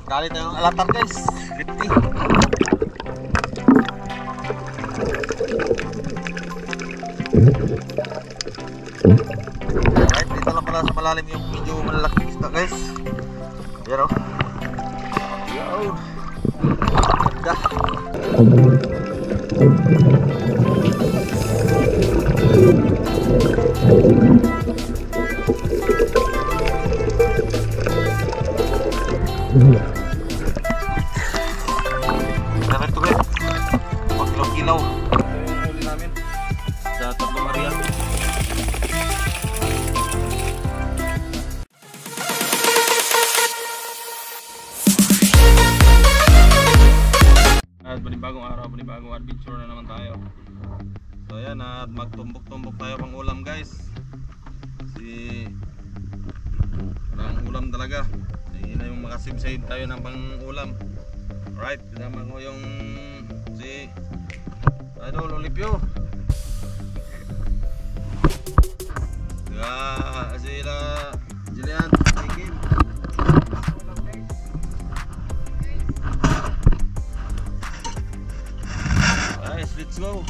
Galit na yung alatar guys. 50. Alright, dito lang pala sa malalim yung medyo malalaki isda guys. Ayan o. Yo. Ganda. Sarap ito guys. Pagkilaw-kilaw. Huli namin sa Tatlong Maria. At panibagong araw, panibagong adventure na naman tayo. So ayan, at magtumbok-tumbok tayo pang ulam guys. Kasi walang ulam talaga. Hindi na yung makasibsahid tayo ng pang ulam. Alright, kasama ko yung si Idol Olipio. Sila Jillian, Kim. Guys, let's go.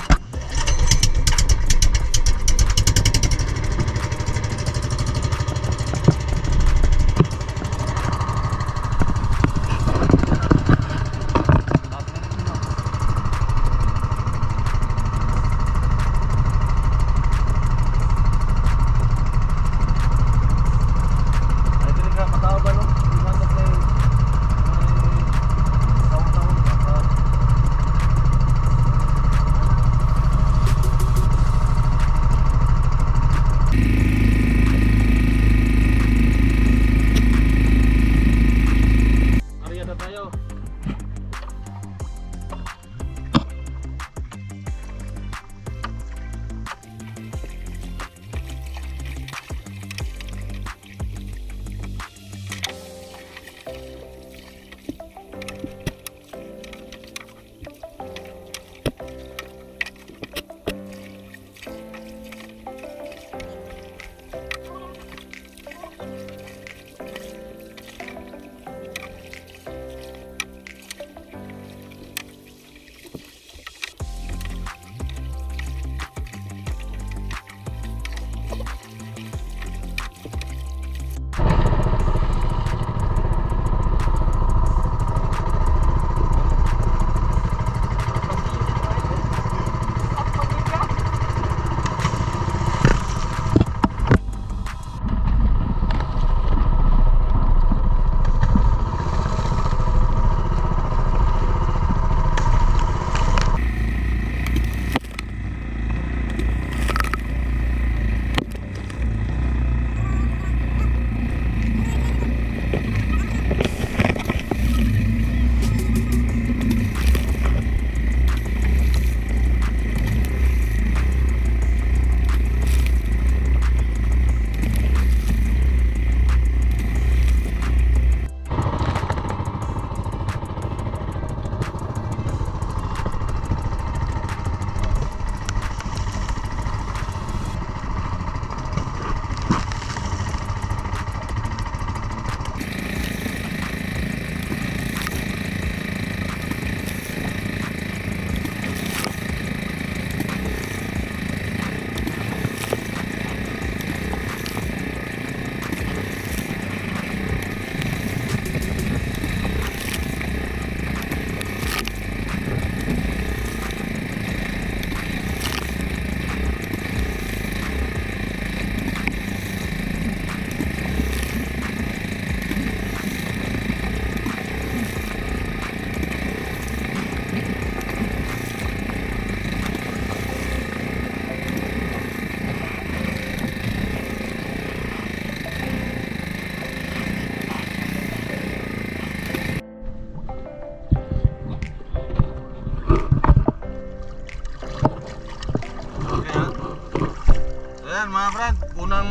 Ayan mga brad, unang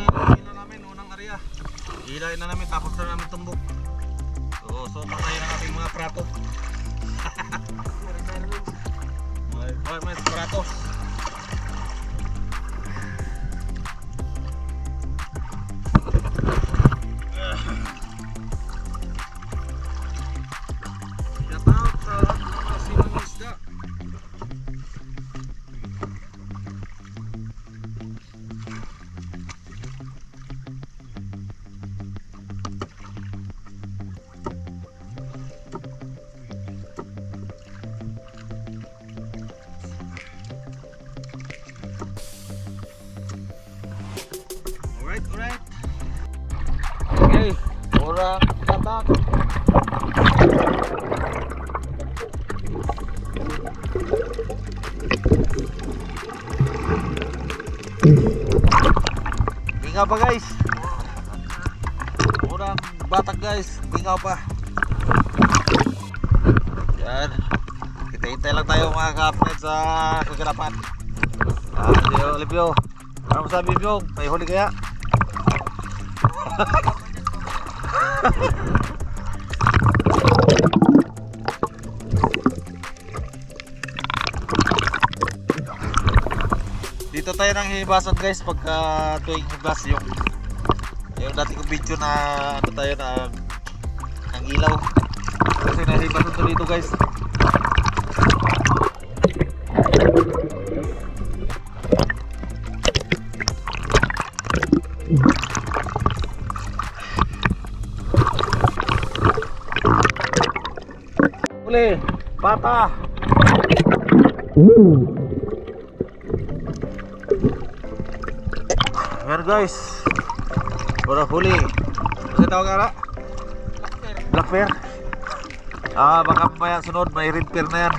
area. Ilayin na namin tapos na namin tumbok. So patayin ang ating mga prato. May prato. latak. Bingaw pa guys. Unang batak guys, bingaw pa. Yan. Hintay lang tayo mga ka-friends sa kaganapan. Olivio, ano masabi mo? May huli kaya? Dito tayo nang hibasan guys pagka tuwing hibas yung dati kong video na ano tayo na ang ilaw. Kasi nahibasan to dito guys. Huli, bata. Ayan guys, wala huli. Kasi tawag nga black bear. Baka mamaya sunod may red bear na yan.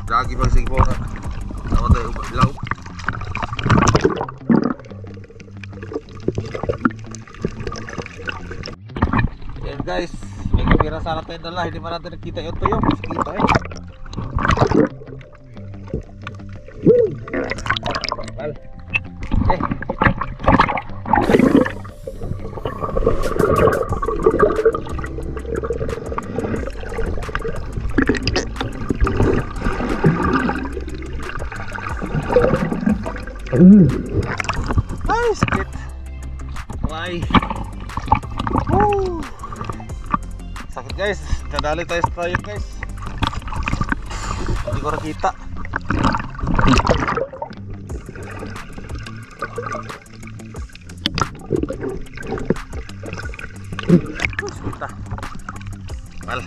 Lagi pa sige po na. Naman tayo ilaw. Yan guys, may kamera sana tayo dala. Hindi man natin nakita yung tuyo. Mas kita eh. Bal. Ay, sakit. Why? Woo! Sakit guys. Nadali tayo sa tayo guys. Hindi ko nakita. Sakit ah. Mal.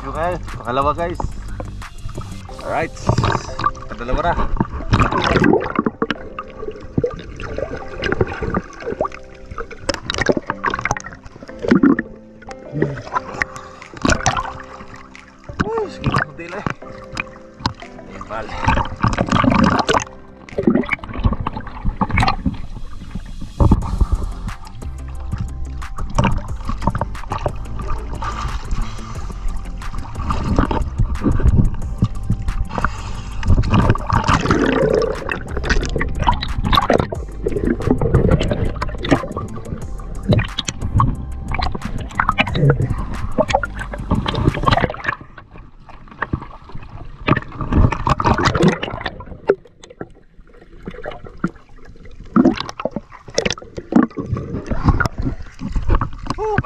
Yung guys, pangalawa guys. Alright, kadalawa na. Sige na kunti lang. Bal.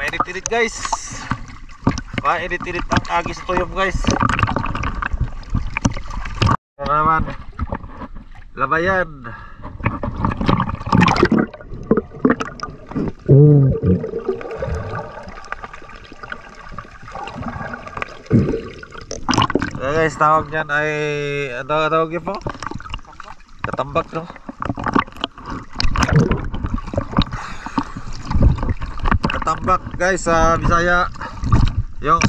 Mainit-init guys. Mainit-init ang agis sa tuyong guys. Ano naman? Labayan. Guys, tawag niyan ay ano tawag yun po? Katambak no? Katambak guys sa Bisaya. Yung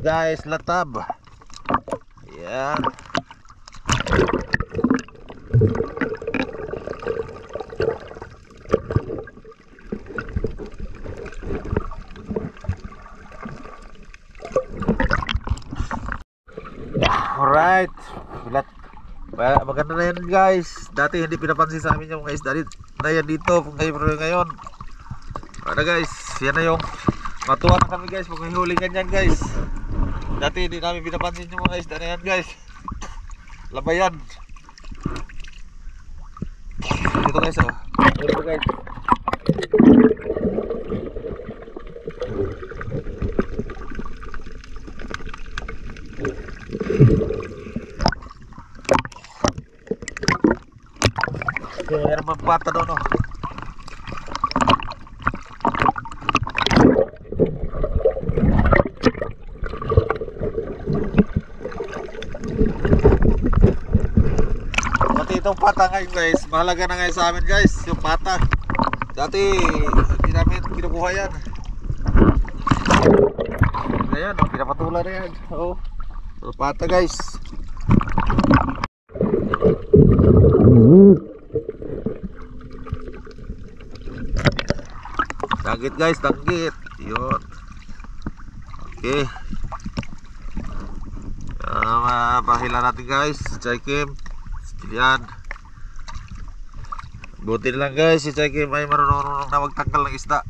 guys, latab. Yan. Alright. Maganda na yan guys. Dati hindi pinapansin sa amin yung mga isda na yan dito. Ngayon. Ano guys, yan na yung matuwa na kami guys. Maghihulingan yan guys. Dati hindi namin pinapansin yung mga isda na yan guys. Labayan. Dito guys oh. Dito guys. Meron magpata doon oh. Pati itong pata ngayon guys, mahalaga na ngayon sa amin guys, yung pata. Dati hindi namin kinukuha yan. Ayan oh, pinapatula na yan. Oh. So, pata guys. Danggit guys, danggit. Yun. Okay. Pahila natin guys. Chaikim. Yan. Buti na lang guys, si Chaikim ay marunong na magtanggal ng isda.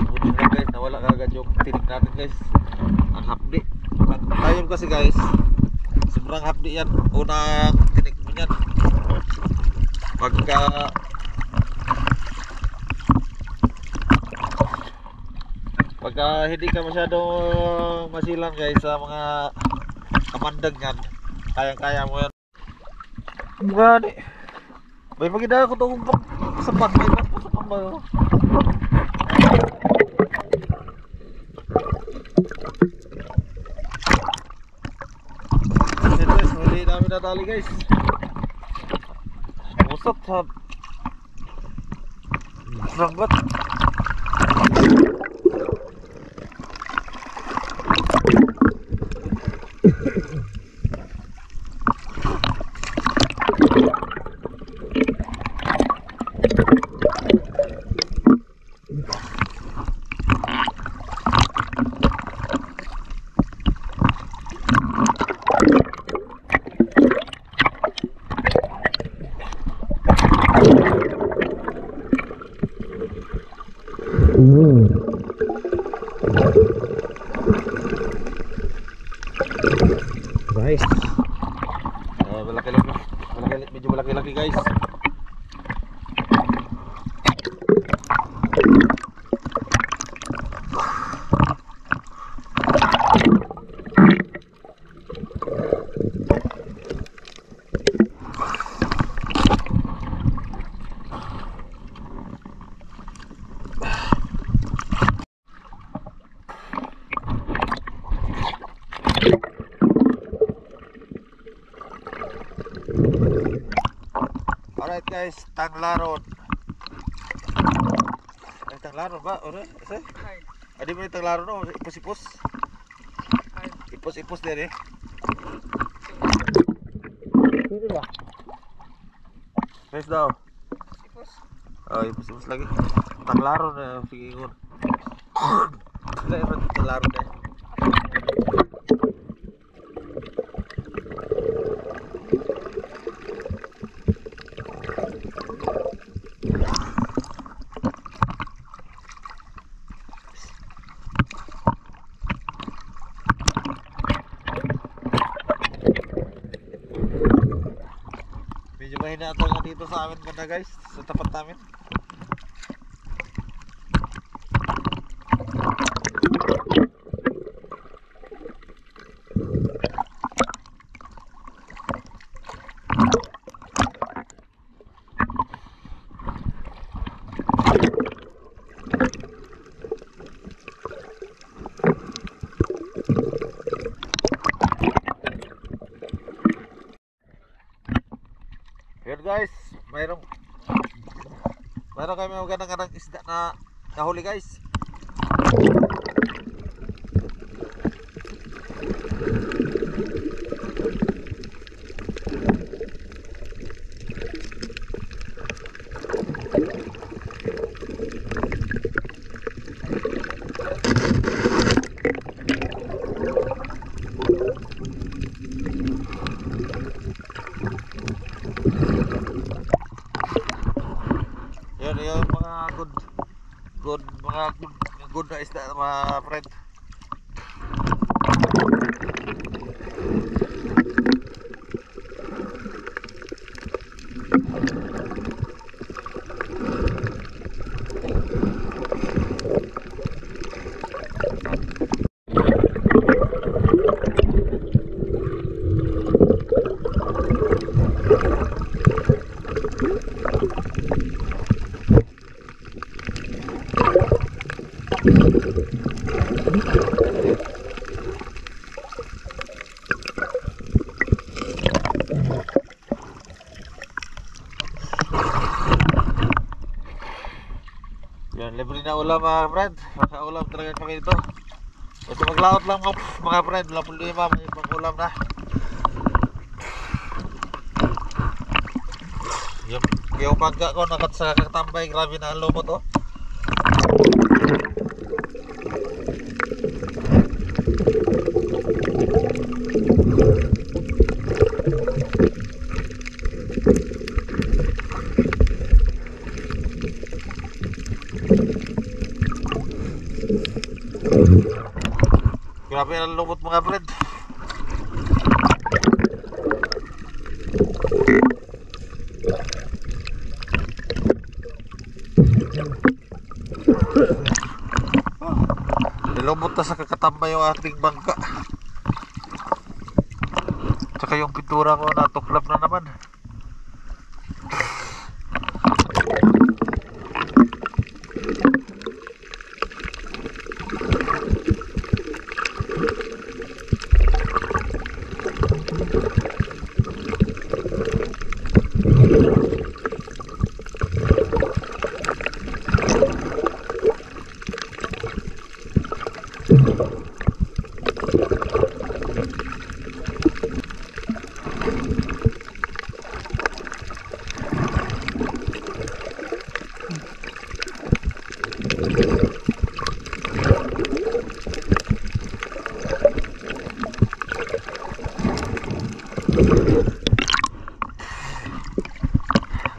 Buti na lang guys, nawala kagad yung tinik natin guys. Ang hapdi. Tayo kasi guys, sobrang hapdi yan. Unang tinik mo yan. Pagka hindi ka masyadong masilang guys sa mga kamandag yan, kayang-kaya mo yan. Gani. May maganda ko itong sapat. May po sa pambayo. Ito guys, hindi namin natali guys. Usap sa ranggat. Guys, medyo malaki-laki guys. Alright guys, tanglaron. Ay, tanglaron ba? Ano? Asa? Adi mo yung tanglaron no? Ipos-ipos. Ipos-ipos din eh. Sino ba? Guys daw. Ipos? Oh, ipos-ipos lagi. Tanglaron na. Sige ko. Wala yung tanglaron na eh. Medyo mahina-atol na dito sa amin ganda guys, sa tapat namin. Yun guys, mayroon kami magandang isda na nahuli guys. Yan yung mga good na isda mga friend. Yan, libre na ulam mga friend. Makaulam talaga kami ito. Basta maglaot lang mga friend. Wala problema, may ibang ulam na. Yung pagka ko sa katambay, grabe na ang lumot oh. Grabe ang lumot mga friend. Nilumot na sa kakatambay yung ating bangka. Tsaka yung pintura ko natuklap na naman.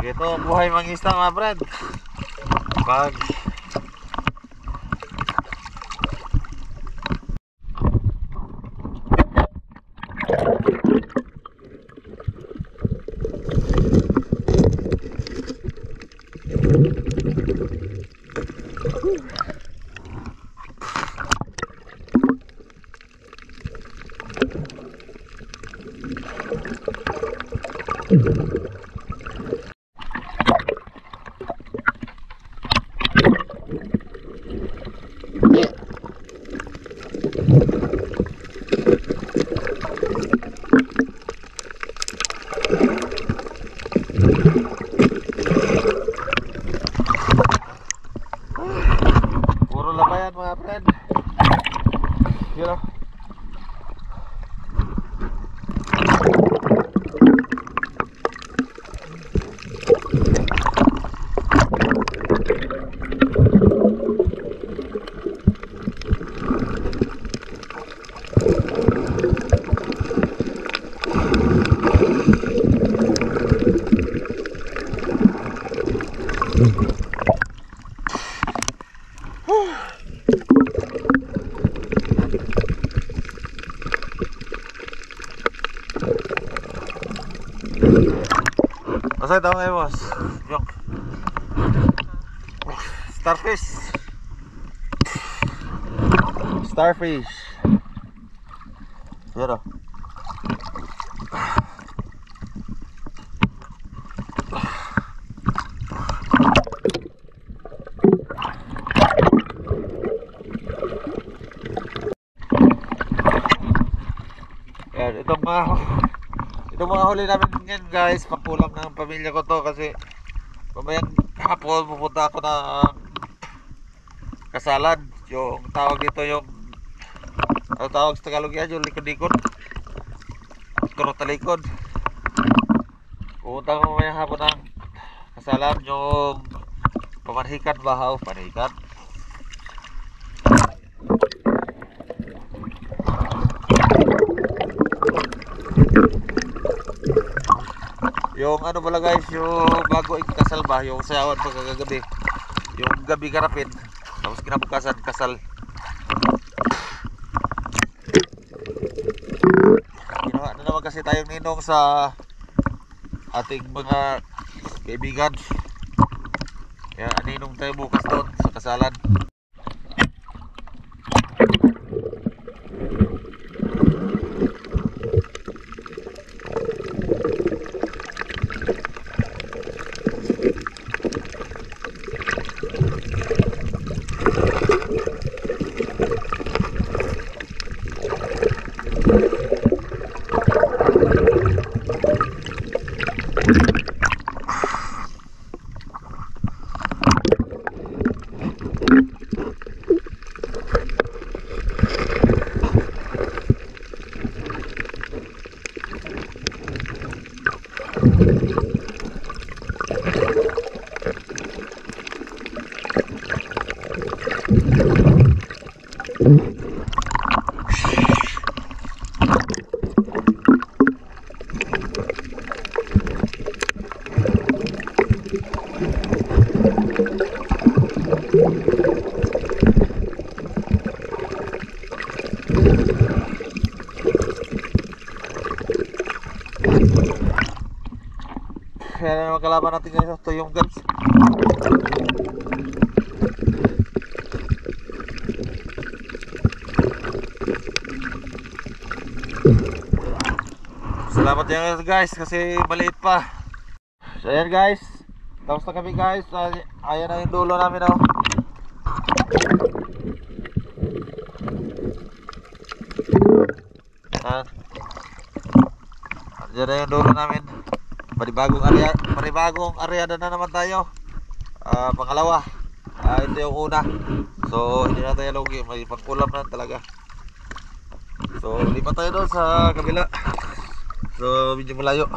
Ito ang buhay mangisda mga friend. Pag puro labayan mga friend. Yun o. Masa ito ngayon boss? Yung starfish. Starfish. Yan o. Yan, itong mga huli namin ngayon guys, pangkulam ng pamilya ko to kasi mamayang hapon pupunta ako na kasalan. Yung tawag dito yung ano tawag sa Tagalog yan, yung likod-likod, turot talikod. Pupunta ako mamayang hapon ng kasalan, yung pamanhikan bahaw, panhikan. Yung ano pala guys, yung bago ikasal ba, yung sayawan pagkagabi. Yung gabi karapin, tapos kinabukasan kasal. Ginawa na naman kasi tayong ninong sa ating mga kaibigan. Kaya ninong tayo bukas doon sa kasalan. Kaya naman kalaban natin ngayon, ito yung guns. Salamat yan guys kasi maliit pa. So ayan guys, tapos na kami guys. Ayan na yung dulo namin oh. Ayan na yung dulo namin. Panibagong aryada na naman tayo. Pangalawa. Ito yung una. So hindi na tayo lugi, may pangkulam na talaga. So lipat tayo doon sa kabila. So medyo malayo.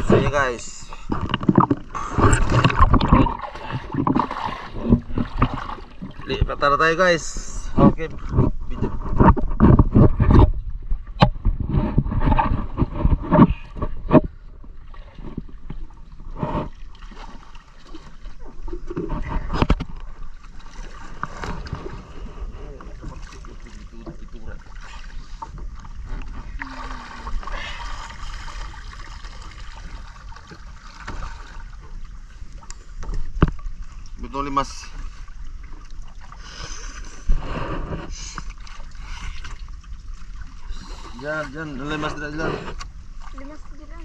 So yun guys, lipat na tayo guys. Okay, video. Betul limas. Jangan limas tidak jalan. Limas jalan.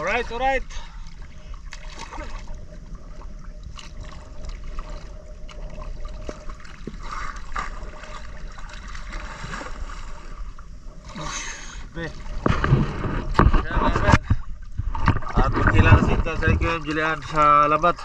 Alright. At magkailangan sinta sa ikim Julian sa labat.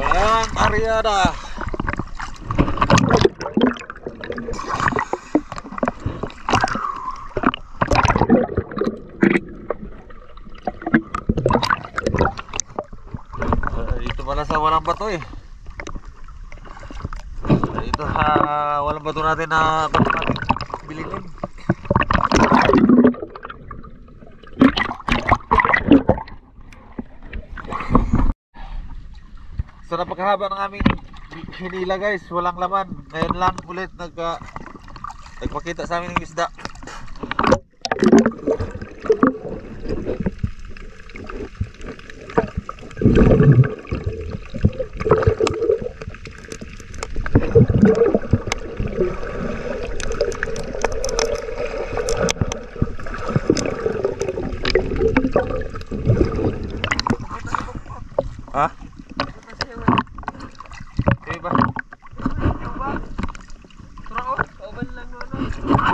Bang. barkada. Dito pala sa walang bato eh. Dito sa walang bato natin na bato natin bilinin. So napakahaba ng aming hinila guys, walang laman. Ngayon lang ulit nagpakita sa amin ng isda. Ha? Okay ba?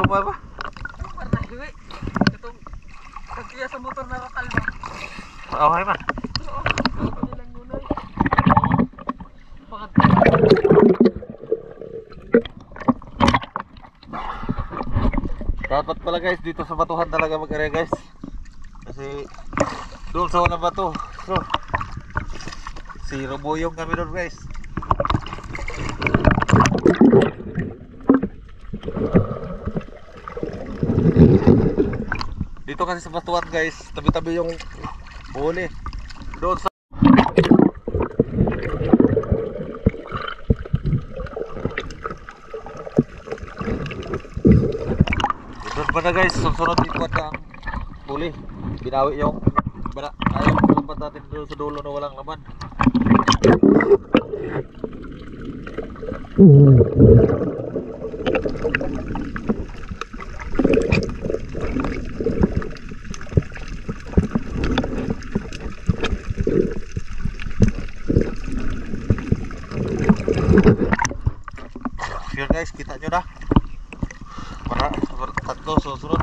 Lumay ba? Sa motor na kakalma. Okay man. Dapat pala guys, dito sa batuhan talaga mag-area guys. Kasi doon sa walang bato. So, zero boyong kami doon guys. Dito kasi sa batuhan guys, tabi-tabi yung huli. Doon sa doon pa na guys, sunod dito at ang huli. Binawi yung ayaw lambat natin doon sa dulo na walang laman. Yun guys, kita nyo na. Para tatlo susunod.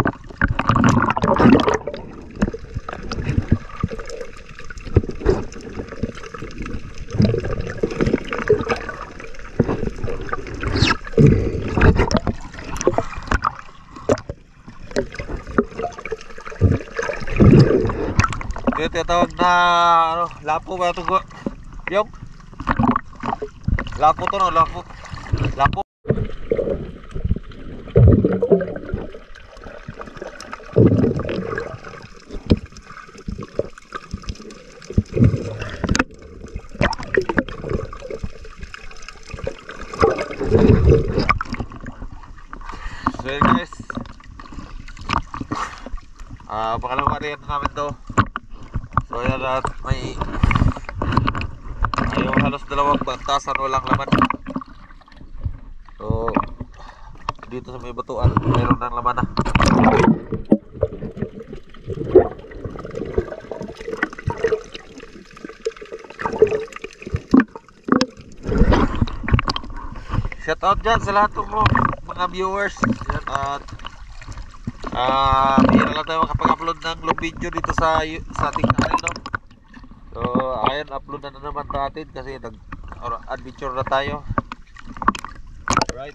Yung tinatawag na lapo ba ito? Yung lapo to no, lapo. So yun guys, pangalawang area na namin to. So yan at may yung halos dalawang bantasan walang laman. So dito sa may batuan meron ng laman na. Shout out dyan sa lahat ng mga viewers. At hindi na lang tayo makapag-upload ng long video dito sa ating channel, no? So ayun, upload na naman natin kasi nag-adventure na tayo. Alright.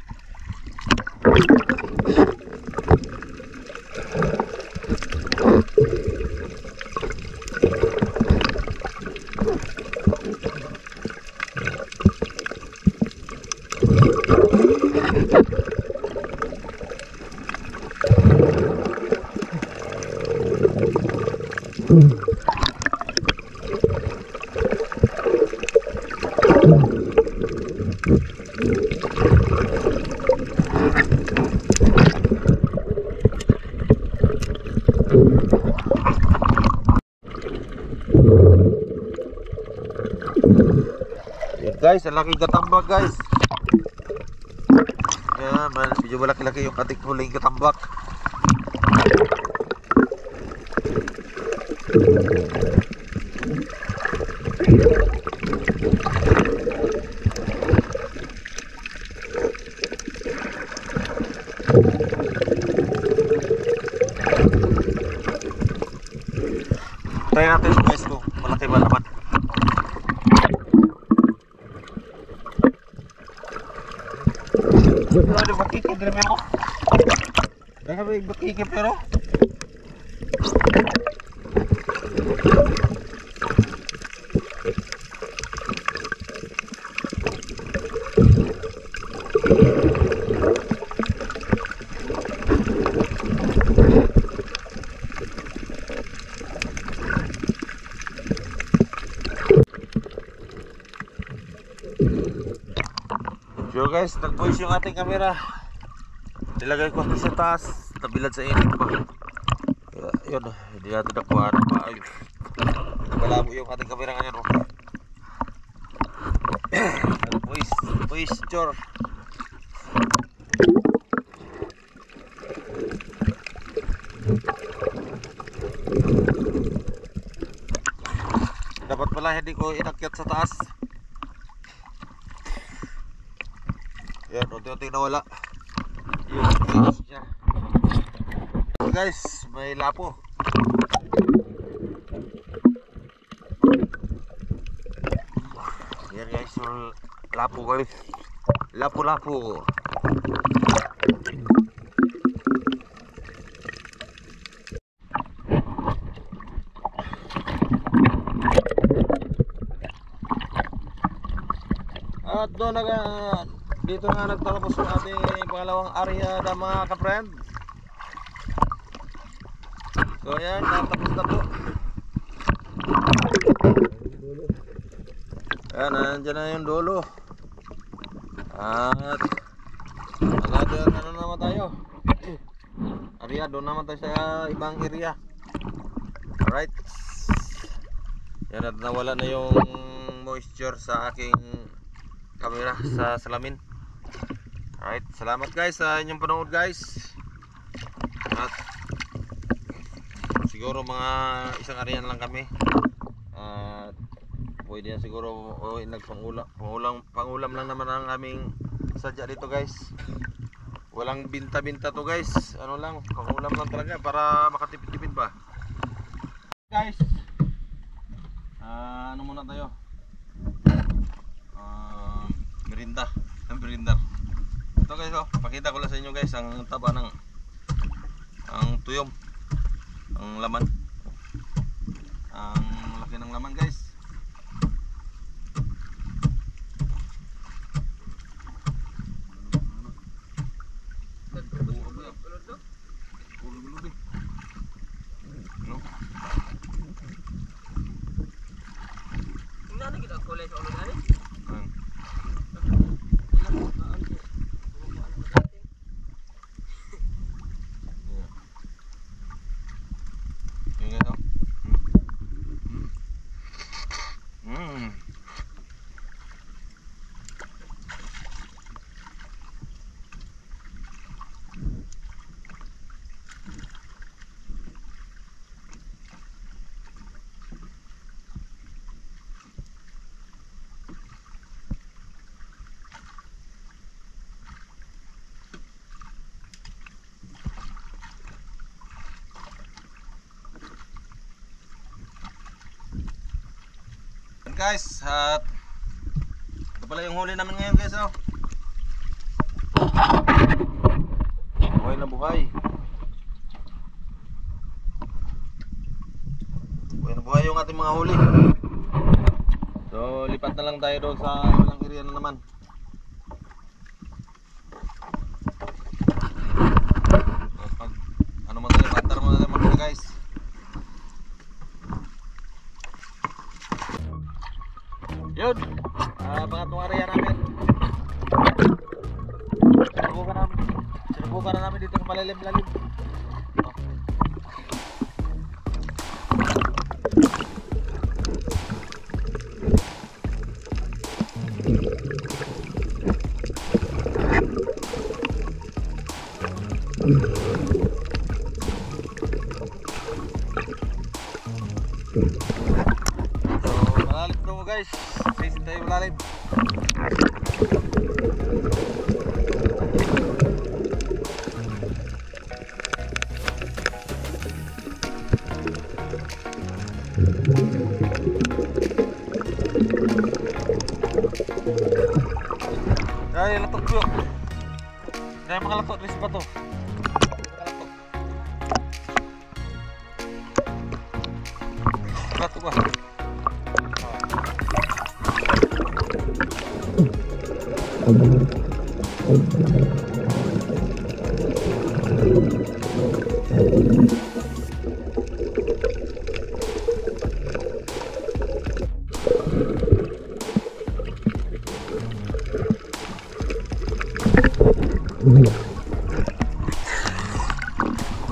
Guys, ang laking katambak guys. Ayan, medyo malaki-laki yung ating huling katambak. Try natin guys kung malaki ba naman. Pero ada bakikip dari pero. Dah kami bakikip pero. So guys, nag-voice yung ating camera. Nilagay ko sa taas, tabilad sa init pa. Kaya, yun, hindi natin nakuha ng maayos. Malabo yung ating camera ngayon. Voice chore. Dapat pala hindi ko inakyat sa taas. Yan, unti-unti nawala yung niya. So guys, may lapo. Yan guys, yung lapo guys. Lapo-lapo. At doon dito nga nagtatapos yung ating pangalawang area na mga ka-friend. So ayan, natapos na po. Ayan, nandiyan na yung dulo. At another ano naman tayo, area, doon naman tayo sa ibang area. Alright. Yan, at nawala na yung moisture sa aking camera sa salamin. Alright, salamat guys sa inyong panood guys. At siguro mga isang area lang kami. At pwede na siguro pangulam lang naman ang aming sadya dito guys. Walang binta-binta to guys. Ano lang, pangulam lang talaga para makatipid-tipid ba. Guys, ano muna tayo? Merinda. Ito guys, oh, pakita ko lang sa inyo guys ang taba ng tuyom, ang laman, ang laki ng laman guys. Guys, at ito pala yung huli namin ngayon guys, oh. Buhay na buhay. Buhay na buhay yung ating mga huli. So lipat na lang tayo doon sa ilang area na naman. So, pag ano man tayo, patar mo na tayo mga guys. Yun, pangatlong area namin. Sinubukan na namin dito sa malalim-lalim. So, malalim to guys. Sisid tayo malalim. Ay, latok ko. Kaya mga lato, rin ba to? Lato ba?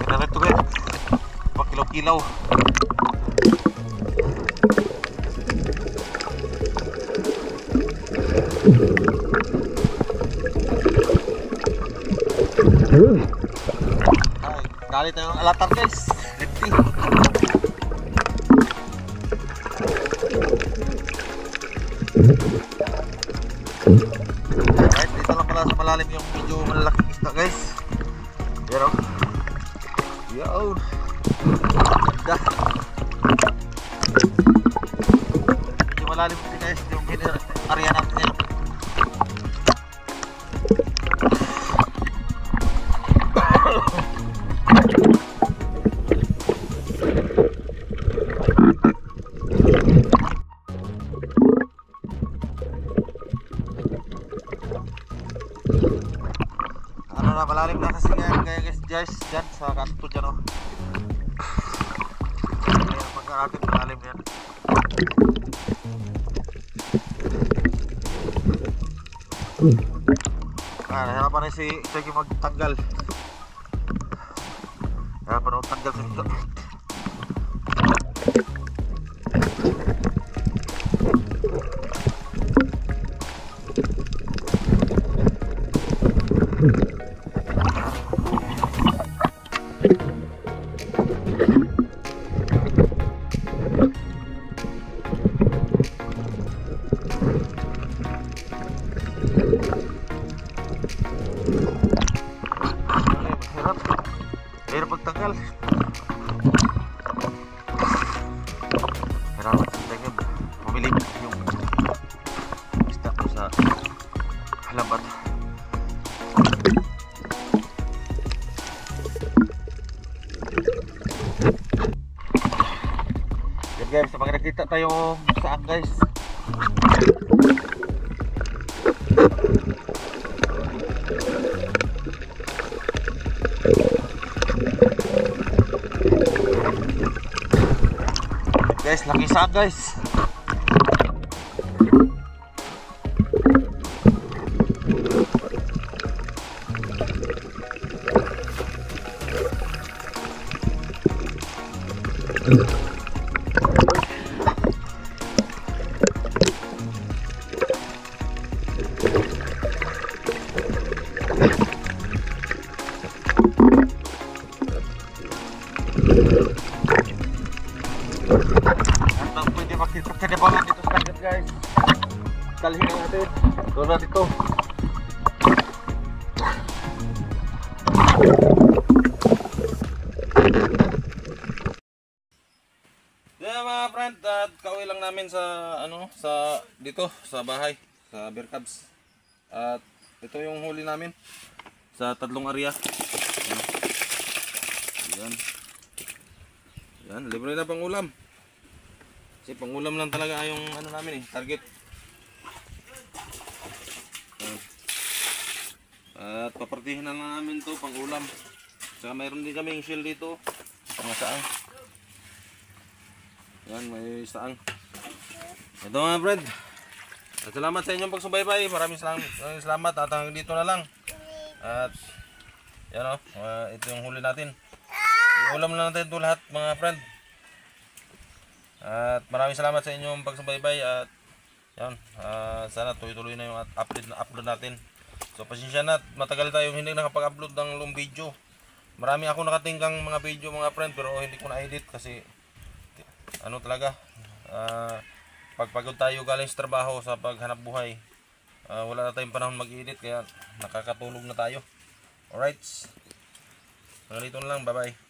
Meron ito guys, pakilaw-kilaw. Ay, dali tayong alatar guys, lifty. Guys, dito lang pala sa malalim yung medyo malalaking isda guys. Yan o. Yan. Ganda. Medyo malalim din guys yung area natin yan. Ano na, malalim na kasi kaya guys dyan sa kanto dyan o. Kaya pagkarating malalim yan. Nahirapan na si Chagi magtanggal. Nahirapan na magtanggal sa ito. Hirap magtanggal. Hirap magtanggal. Pumili yung isda ko sa halabat. Yan guys, pag nakita tayo saan guys. Guys, laki saan guys. Ang pwede makikinabangan dito sa dagat guys. Dalhin na natin. Doon na dito. Yeah mga friend, at kauwi lang namin sa sa dito sa bahay sa Bear Cubs. At ito yung huli namin sa tatlong area. Yan. Yan, libre na pang ulam. Kasi pang ulam lang talaga yung namin target. Yan. At papartihin na lang namin to pang ulam. Saka mayroon din kaming shell dito. Mga saang. Yan, may saang. Ito mga friend. At salamat sa inyong pagsubaybay. Maraming salamat. At hanggang dito na lang. At yan o, ito yung huli natin. Ulam na natin ito lahat mga friend. At maraming salamat sa inyong pagsubaybay. At yan, sana tuloy-tuloy na yung upload natin. So pasensya na, matagal tayong hindi nakapag-upload ng long video. Marami ako nakatingkang mga video mga friend, pero hindi ko na-edit kasi talaga, pagpagod tayo galing sa trabaho sa paghanap buhay, wala na tayong panahon mag-edit, kaya nakakatulog na tayo. Alright, hanggang dito na lang, bye bye.